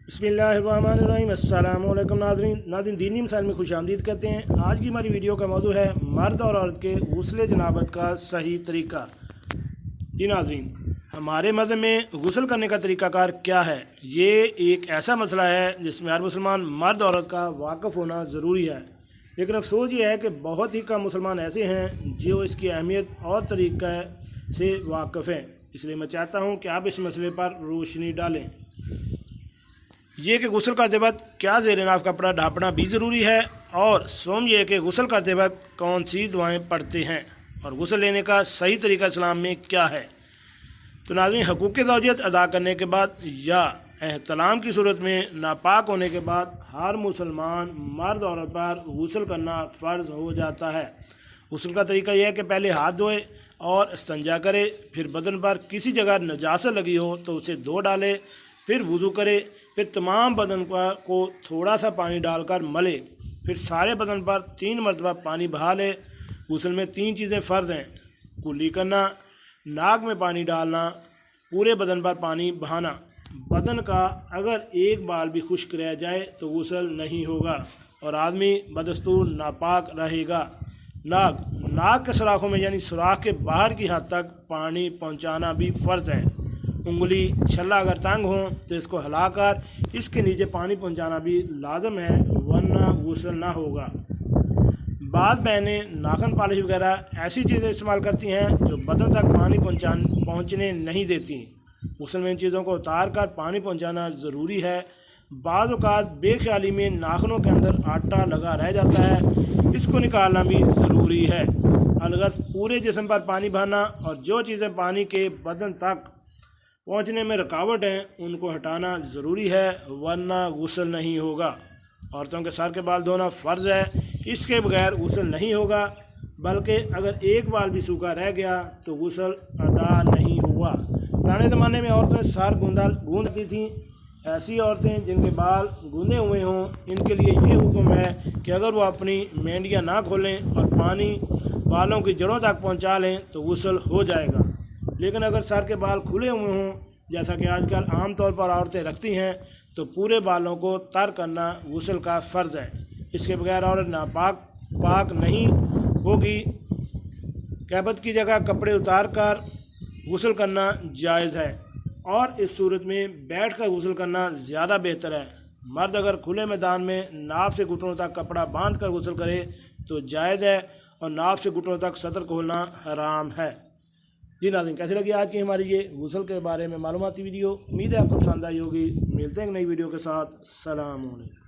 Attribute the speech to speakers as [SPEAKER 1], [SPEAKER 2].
[SPEAKER 1] बिस्मिल्लाहिर्रहमानिर्रहीम। अस्सलाम वालेकुम नाज़रीन दीनी मसाइल में खुश आमदीद कहते हैं। आज की हमारी वीडियो का मौजू है मर्द और औरत के गुस्ल जनाबत का सही तरीका। जी नाज़रीन, हमारे मज़हब में गुस्ल करने का तरीक़ाकार क्या है? ये एक ऐसा मसला है जिसमें हर मुसलमान मर्द औरत का वाक़फ़ होना ज़रूरी है, लेकिन अफसोस ये है कि बहुत ही कम मुसलमान ऐसे हैं जो इसकी अहमियत और तरीक़े से वाक़फ़ हैं। इसलिए मैं चाहता हूँ कि आप इस मसले पर रोशनी डालें। ये कि गुस्ल करते वक्त क्या ज़ेर नाफ कपड़ा ढाँपना भी ज़रूरी है, और सोम ये कि गुस्ल करते वक्त कौन सी दुआएं पढ़ते हैं, और गुस्ल लेने का सही तरीका इस्लाम में क्या है। तो नाज़रीन, हकूक़ ज़ौजियत अदा करने के बाद या एहतलाम की सूरत में नापाक होने के बाद हर मुसलमान मर्द औरत पर गुस्ल करना फ़र्ज़ हो जाता है। गुस्ल का तरीका यह है कि पहले हाथ धोए और इस्तंजा करे, फिर बदन पर किसी जगह नजासत लगी हो तो उसे धो डाले, फिर वुज़ू करे, फिर तमाम बदन को थोड़ा सा पानी डालकर मले, फिर सारे बदन पर 3 मरतबा पानी बहा ले। गुस्ल में 3 चीज़ें फ़र्ज़ हैं: कुल्ली करना, नाक में पानी डालना, पूरे बदन पर पानी बहाना। बदन का अगर एक बाल भी खुश्क रह जाए तो गुस्ल नहीं होगा और आदमी बदस्तूर नापाक रहेगा। नाक के सुराखों में यानी सुराख के बाहर की हद तक पानी पहुंचाना भी फ़र्ज़ है। उंगली छल्ला अगर तंग हो तो इसको हिलाकर इसके नीचे पानी पहुंचाना भी लाजम है, वरना गुस्ल ना होगा। बाद बहनें नाखन पॉलिश वगैरह ऐसी चीज़ें इस्तेमाल करती हैं जो बदन तक पानी पहुंचने नहीं देती। गुस्ल में इन चीज़ों को उतार कर पानी पहुंचाना ज़रूरी है। बाज़ औक़ात बेख्याली में नाखनों के अंदर आटा लगा रह जाता है, इसको निकालना भी ज़रूरी है। अलगर्ज़ पूरे जिस्म पर पानी बहाना और जो चीज़ें पानी के बदन तक पहुंचने में रुकावट हैं उनको हटाना ज़रूरी है, वरना गुस्ल नहीं होगा। औरतों के सर के बाल धोना फ़र्ज़ है, इसके बगैर गुस्ल नहीं होगा, बल्कि अगर एक बाल भी सूखा रह गया तो गुस्ल अदा नहीं हुआ। पुराने ज़माने में औरतें सर गूंदती थीं। ऐसी औरतें जिनके बाल गूंदे हुए हों, इनके लिए ये हुक्म है कि अगर वो अपनी मेंढियाँ ना खोलें और पानी बालों की जड़ों तक पहुँचा लें तो गुस्ल हो जाएगा। लेकिन अगर सर के बाल खुले हुए हों, जैसा कि आजकल आम तौर पर औरतें रखती हैं, तो पूरे बालों को तर करना गुस्ल का फ़र्ज़ है। इसके बगैर औरत नापाक नहीं होगी। कहबत की जगह कपड़े उतार कर गुस्ल करना जायज़ है, और इस सूरत में बैठ कर गुस्ल करना ज़्यादा बेहतर है। मर्द अगर खुले मैदान में नाफ से घुटनों तक कपड़ा बांध कर गुस्ल करे तो जायज़ है, और नाफ से घुटनों तक सतर खोलना हराम है। जी नाज़रीन, कैसी लगी आज की हमारी ये गुस्ल के बारे में मालूमाती वीडियो? उम्मीद है आपको पसंद आई होगी। मिलते हैं एक नई वीडियो के साथ। सलाम अलैकुम।